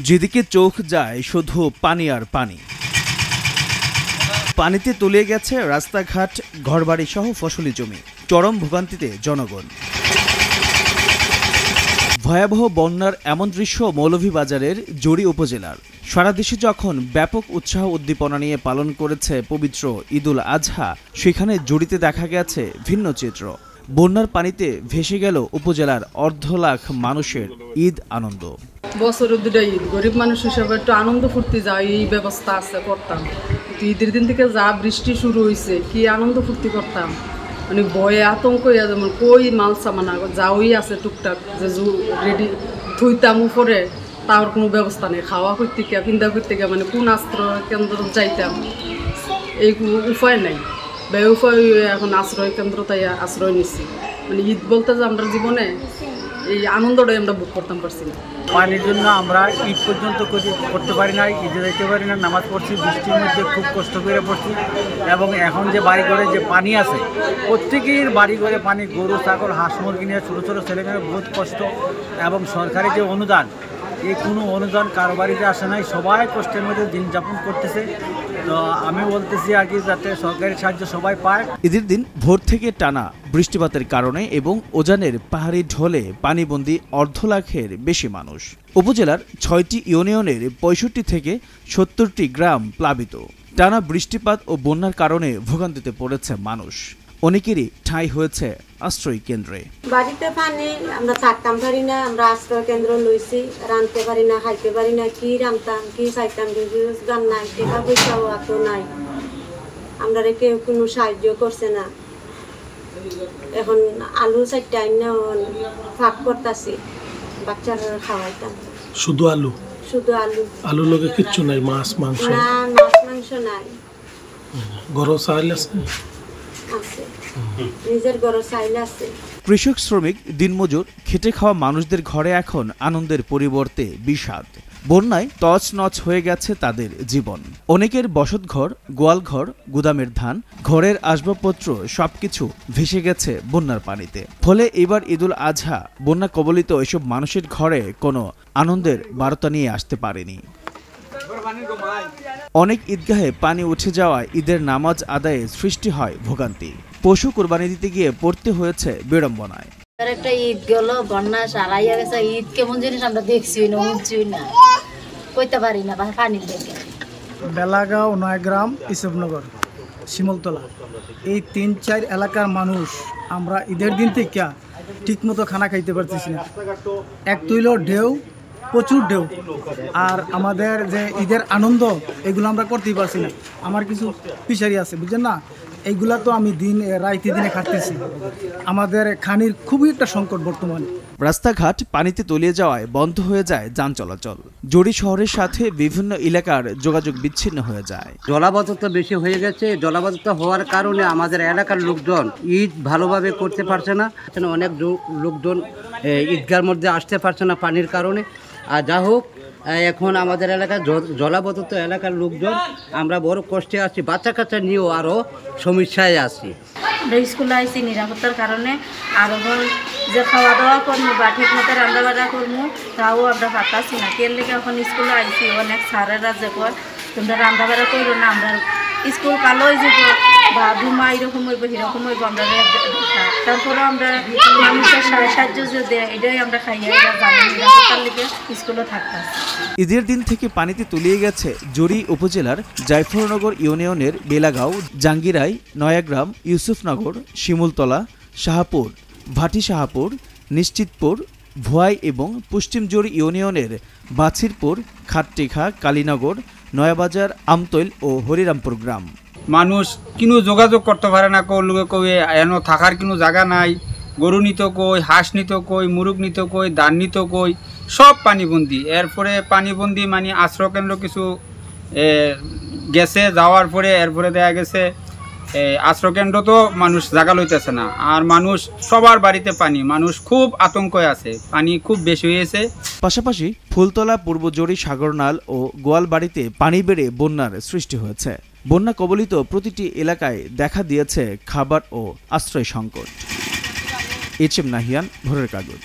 যেদিকে চোখ যায় শুধু পানি আর পানি। পানিতে তলিয়ে গেছে রাস্তাঘাট, ঘরবাড়ি সহ ফসলি জমি। চরম ভোগান্তিতে জনগণ। ভয়াবহ বন্যার এমন দৃশ্য মৌলভীবাজারের জড়ি উপজেলার। সারা দেশে যখন ব্যাপক উৎসাহ উদ্দীপনা নিয়ে পালন করেছে পবিত্র ঈদুল আজহা, সেখানে জড়িতে দেখা গেছে ভিন্ন চিত্র। বন্যার পানিতে ভেসে গেল উপজেলার 1.5 লাখ মানুষের ঈদ আনন্দ। বছরে 2টা ঈদ, গরিব মানুষ হিসেবে একটু আনন্দ ফুর্তি যায় এই ব্যবস্থা আছে করতাম। ঈদের দিন থেকে যা বৃষ্টি শুরু হয়েছে, কি আনন্দ ফুর্তি করতাম। মানে ভয়ে আতঙ্ক যেমন কই মাল সামানা যাওই আছে টুকটাক যে রেডি থুইতাম উপরে, তার কোনো ব্যবস্থা নেই। খাওয়া করতে গিয়ে পিন্দা করতে গিয়ে মানে কোন আশ্রয় কেন্দ্র যাইতাম এই কোনো উপায় নাই। উপায় এখন আশ্রয় কেন্দ্র তাই আশ্রয় নিচ্ছি। মানে ঈদ বলতে যে আমরা জীবনে এই আনন্দটাই আমরা বুক করতাম পারছি না। পানির জন্য আমরা ঈদ পর্যন্ত করতে পারি না, ঈদে যাইতে পারি না, নামাজ পড়ছি, বৃষ্টির মধ্যে খুব কষ্ট করে পড়ছি। এবং এখন যে বাড়ি ঘরে যে পানি আছে, প্রত্যেকের বাড়ি ঘরে পানি, গরু ছাগল হাঁস মুরগি নিয়ে ছোটো ছোটো ছেলেমেয়েরা বহুত কষ্ট। এবং সরকারি যে অনুদান, এই কোনো অনুদান কারো বাড়িতে আসে নাই, সবাই কষ্টের মধ্যে দিন যাপন করতেছে। তো আমি বলতেছি আর কি, যাতে সরকারি সাহায্য সবাই পায়। ঈদের দিন ভোর থেকে টানা বৃষ্টিপাতের কারণে এবং উজানের পাহাড়ি ঢলে পানিবন্দী 1.5 লাখের বেশি মানুষ। উপজেলার 6টি ইউনিয়নের 65 থেকে 70টি গ্রাম প্লাবিত। টানা বৃষ্টিপাত ও বন্যার কারণে ভোগান্তিতে পড়েছে মানুষ। অনেকেরই ঠাঁই হয়েছে আশ্রয় কেন্দ্রে। বাড়িতে পানি, আমরা থাকতাম পারি না, আমরা আশ্রয় কেন্দ্র লইছি। রাঁধতে পারি না, খাইতে পারি না, কি রাঁধতাম কি খাইতাম, রোজগার নাই, টাকা পয়সাও এত নাই। আমরা কেউ কোনো সাহায্য করছে না। এখন আলু 4টা আইনা ফাঁক করতেছি, বাচ্চারা খাওয়াইতাম। শুধু আলু? শুধু আলু। আলুর লগে কিচ্ছু নাই? মাছ মাংস? না, মাছ মাংস নাই। গরু চাইল আছে? আছে, নিজের গরু চাইল আছে। কৃষক, শ্রমিক, দিনমজুর, খেটে খাওয়া মানুষদের ঘরে এখন আনন্দের পরিবর্তে বিষাদ। বন্যায় তছনছ হয়ে গেছে তাদের জীবন। অনেকের বসতঘর, গোয়ালঘর, গুদামের ধান, ঘরের আসবাবপত্র সবকিছু ভেসে গেছে বন্যার পানিতে। ফলে এবার ঈদুল আজহা বন্যা কবলিত এসব মানুষের ঘরে কোনো আনন্দের বার্তা নিয়ে আসতে পারেনি। অনেক ঈদগাহে পানি উঠে যাওয়ায় ঈদের নামাজ আদায়ে সৃষ্টি হয় ভোগান্তি। পশু কোরবানি দিতে গিয়ে পড়তে হয়েছে বিড়ম্বনায়। একটা ঈদ গেল, বন্যা সারাইয়া গেছে। ঈদ কেমন জিনিস আমরা দেখছি না, বুঝছি না, কইতে পারি না পানি দেখে। বেলাগাঁও, নয়গ্রাম, ইসবনগর, শিমুলতলা, এই 3-4 এলাকার মানুষ আমরা ঈদের দিন থেকে ঠিকমতো খানা খাইতে পারতেছি না। এক তুইলো ঢেউ, প্রচুর ঢেউ। আর আমাদের যে ঈদের আনন্দ, এগুলো আমরা করতেই পারছি না। আমার কিছু ফিশারি আছে, বুঝছেন না, এইগুলা তো আমি রাইতে দিনে খাটতেছি। আমাদের খানির খুবই একটা সংকট বর্তমানে। রাস্তাঘাট পানিতে তলিয়ে যাওয়ায় বন্ধ হয়ে যায় যান চলাচল। জড়ি শহরের সাথে বিভিন্ন এলাকার যোগাযোগ বিচ্ছিন্ন হয়ে যায়। জলাবদ্ধতা বেশি হয়ে গেছে। জলাবদ্ধতা হওয়ার কারণে আমাদের এলাকার লোকজন ঈদ ভালোভাবে করতে পারছে না। অনেক লোকজন ঈদগার মধ্যে আসতে পারছে না পানির কারণে। আর যা হোক, এখন আমাদের এলাকায় জলাবদ্ধতা এলাকার লোকজন আমরা বড় কষ্টে আছি। বাচ্চা কাচ্চা নিয়েও আরও সমস্যায় আছি। আমরা স্কুলে আইসি নিরাপত্তার কারণে, আর যে খাওয়া দাওয়া করবো বা ঠিক মতো রান্না বান্না করবো, তাও আমরা পারতাছি না। কেন লেগে এখন স্কুলে আইসি, অনেক স্যারেরা যে কয় তোমরা রান্না বান্না করো না, আমরা স্কুল কালো হয়ে যাবো বা ধুমা এরকম হইব সেরকম হইব। আমরা তারপরে আমরা মানুষের সাহায্য যে দেয়, এটাই আমরা খাইয়া এটা জানি নিরাপত্তার লেগে স্কুলে থাকতাম। ঈদের দিন থেকে পানিতে তলিয়ে গেছে জড়ি উপজেলার জায়ফরনগর ইউনিয়নের বেলাগাঁও, জাঙ্গিরাই, নয়াগ্রাম, ইউসুফনগর, শিমুলতলা, শাহপুর, ভাটি শাহপুর, নিশ্চিতপুর, ভুয়াই এবং পশ্চিম জড়ি ইউনিয়নের বাছিরপুর, খাটটিখা, কালীনগর, নয়াবাজার, আমতৈল ও হরিরামপুর গ্রাম। মানুষ কিনো যোগাযোগ করতে পারে না, কোন লোকে কই এন থাকার কোনো জায়গা নাই। গরু নিত কই, হাঁস নিত কই, মুরগ নিত কই, ধান নিত কই, সব পানিবন্দি। এরপরে পানিবন্দি মানে আশ্রয়কেন্দ্র কিছু গেছে, যাওয়ার পরে এরপরে দেখা গেছে আশ্রয়কেন্দ্র তো মানুষ জায়গা লইতেছে না। আর মানুষ সবার বাড়িতে পানি, মানুষ খুব আতঙ্কে আছে, পানি খুব বেশি হয়েছে। পাশাপাশি ফুলতলা, পূর্বজড়ি, সাগরনাল ও গোয়ালবাড়িতে পানি বেড়ে বন্যার সৃষ্টি হয়েছে। বন্যা কবলিত প্রতিটি এলাকায় দেখা দিয়েছে খাবার ও আশ্রয় সংকট। এইচ এম নাহিয়ান, ভোরের কাগজ।